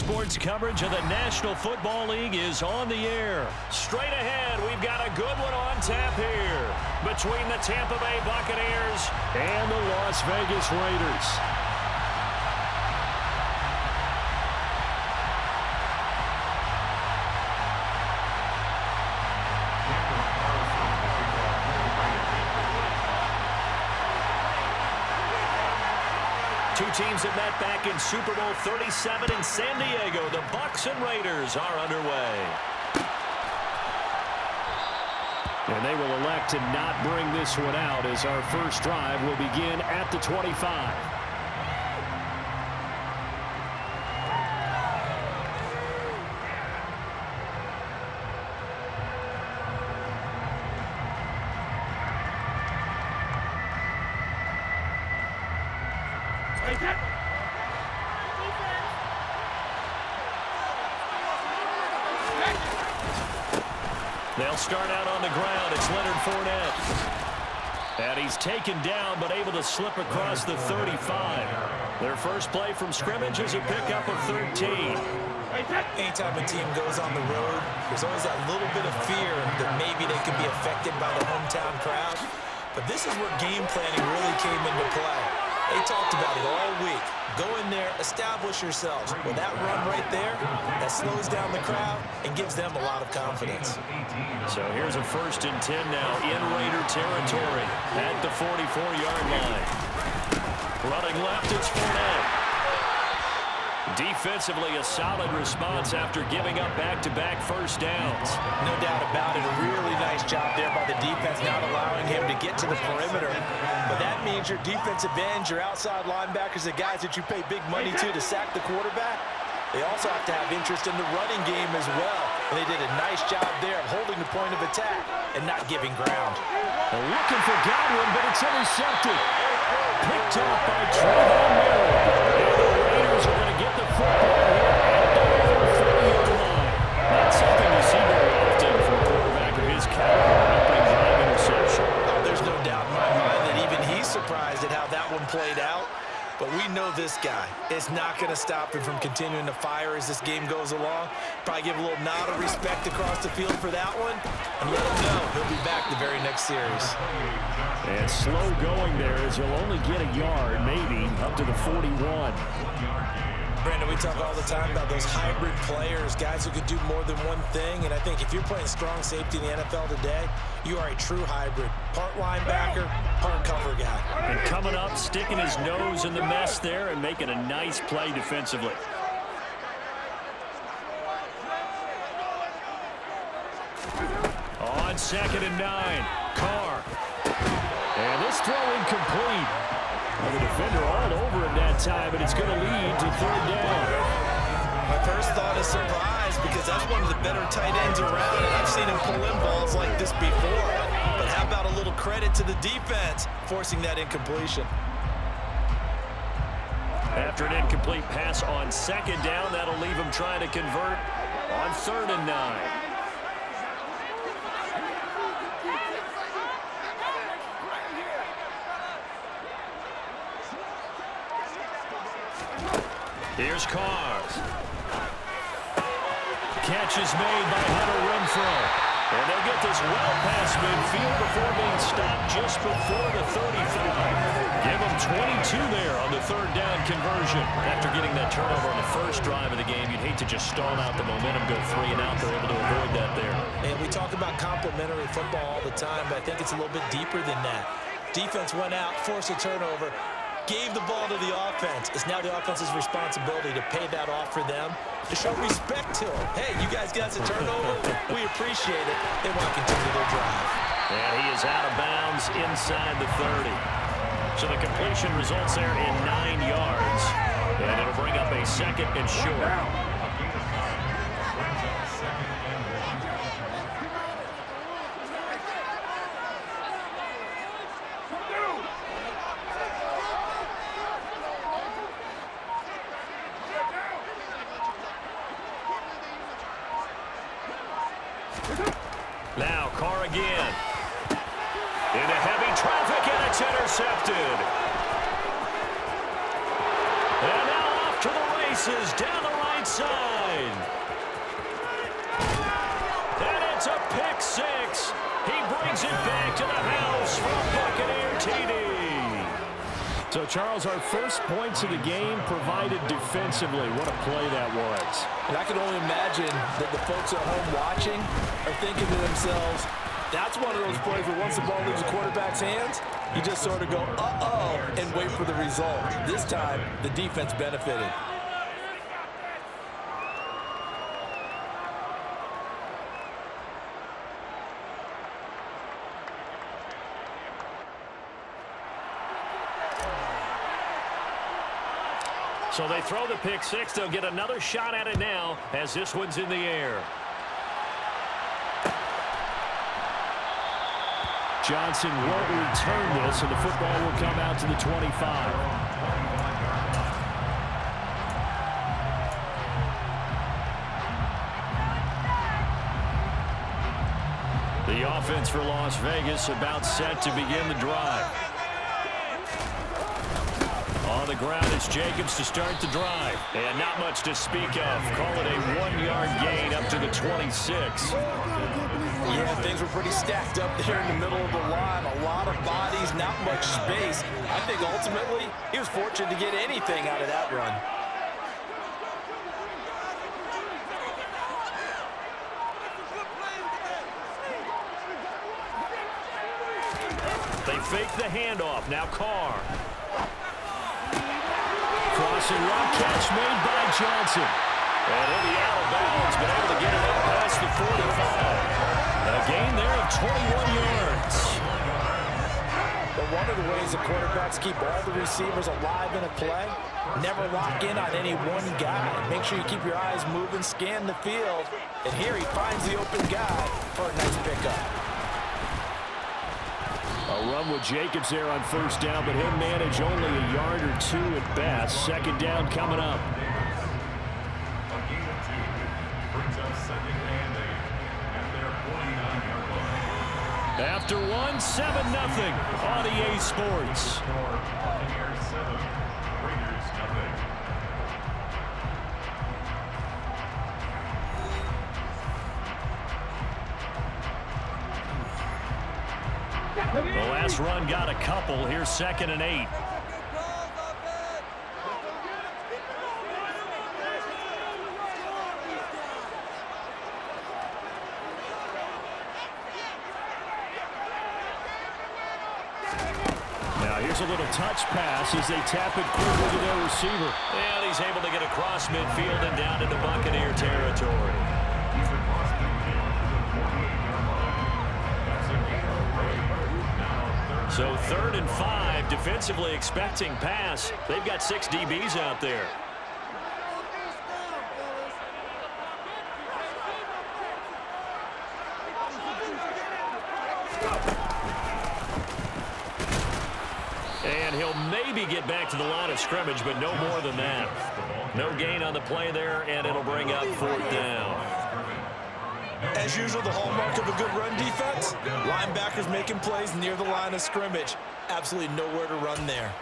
Sports coverage of the National Football League is on the air. Straight ahead, we've got a good one on tap here between the Tampa Bay Buccaneers and the Las Vegas Raiders. Two teams that met back in Super Bowl 37 in San Diego. The Bucs and Raiders are underway. And they will elect to not bring this one out as our first drive will begin at the 25. They'll start out on the ground. It's Leonard Fournette. And he's taken down but able to slip across the 35. Their first play from scrimmage is a pickup of 13. Anytime a team goes on the road, there's always that little bit of fear that maybe they could be affected by the hometown crowd. But this is where game planning really came into play. They talked about it all week. Go in there, establish yourselves. With that run right there, that slows down the crowd and gives them a lot of confidence. So here's a 1st and 10 now in Raider territory at the 44-yard line. Running left, it's Fournette. Defensively, a solid response after giving up back-to-back first downs. No doubt about it. A really nice job there by the defense, not allowing him to get to the perimeter. But that means your defensive ends, your outside linebackers, the guys that you pay big money to sack the quarterback, they also have to have interest in the running game as well. And they did a nice job there of holding the point of attack and not giving ground. They're looking for Godwin, but it's intercepted. Picked off by Trayvon Merrill. And the Raiders are going to get the football here at the 40-yard line. Not something you see very often from a quarterback of his caliber. Opening drive interception. Oh, there's no doubt in my mind that even he's surprised at how that one played out. But we know this guy is not going to stop him from continuing to fire as this game goes along. Probably give a little nod of respect across the field for that one. And let him know he'll be back the very next series. And slow going there as he'll only get a yard, maybe, up to the 41. Brandon, we talk all the time about those hybrid players, guys who could do more than one thing. And I think if you're playing strong safety in the NFL today, you are a true hybrid. Part linebacker, part cover guy. And coming up, sticking his nose in the mess there and making a nice play defensively. On 2nd and 9, Carr. And this throw incomplete. Well, the defender all over him that time, but it's going to lead to 3rd down. My first thought is surprise because that's one of the better tight ends around, and I've seen him pull in balls like this before. But how about a little credit to the defense forcing that incompletion? After an incomplete pass on 2nd down, that'll leave him trying to convert on 3rd and 9. Here's Carr. Catch is made by Hunter Renfrow. And they'll get this well past midfield before being stopped just before the 35. Give them 22 there on the 3rd down conversion. After getting that turnover on the first drive of the game, you'd hate to just stall out the momentum, go 3 and out. They're able to avoid that there. And we talk about complementary football all the time, but I think it's a little bit deeper than that. Defense went out, forced a turnover, gave the ball to the offense. It's now the offense's responsibility to pay that off for them, to show respect to them. Hey, you guys got a turnover? We appreciate it. They want to continue their drive. And he is out of bounds inside the 30. So the completion results there in 9 yards. And it'll bring up a 2nd and short. Now Carr again. Into heavy traffic, and it's intercepted. And now off to the races down the right side. And it's a pick six. He brings it back to the house for a Buccaneer TD. So, Charles, our first points of the game provided defensively. What a play that was. And I can only imagine that the folks at home watching are thinking to themselves, that's one of those plays where once the ball leaves the quarterback's hands, you just sort of go, uh-oh, and wait for the result. This time, the defense benefited. So they throw the pick six. They'll get another shot at it now as this one's in the air. Johnson won't return this, and the football will come out to the 25. The offense for Las Vegas about set to begin the drive. On the ground, it's Jacobs to start the drive. And not much to speak of. Call it a 1-yard gain up to the 26. Yeah, things were pretty stacked up there in the middle of the line. A lot of bodies, not much space. I think ultimately he was fortunate to get anything out of that run. They fake the handoff. Now Carr. Crossing route catch made by Johnson. And he'll be out of bounds, but able to get it up past the 45. A gain there of 21 yards. But one of the ways the quarterbacks keep all the receivers alive in a play, never lock in on any one guy. Make sure you keep your eyes moving, scan the field. And here he finds the open guy for a nice pickup. A run with Jacobs there on first down, but he'll manage only a yard or two at best. Second down coming up. After one, 7-0 on EA Sports. The last run got a couple. Here's 2nd and 8. Now here's a little touch pass as they tap it quickly to their receiver. And he's able to get across midfield and down into Buccaneer territory. So 3rd and 5, defensively expecting pass. They've got 6 DBs out there. And he'll maybe get back to the line of scrimmage, but no more than that. No gain on the play there, and it'll bring up 4th down. As usual, the hallmark of a good run defense, linebackers making plays near the line of scrimmage. Absolutely nowhere to run there.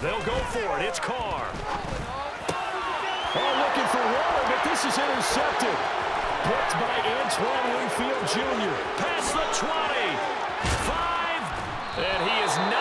They'll go for it. It's Carr. Oh, looking for water, but this is intercepted. Picked by Antoine Winfield Jr. Past the 20. 5. And he is not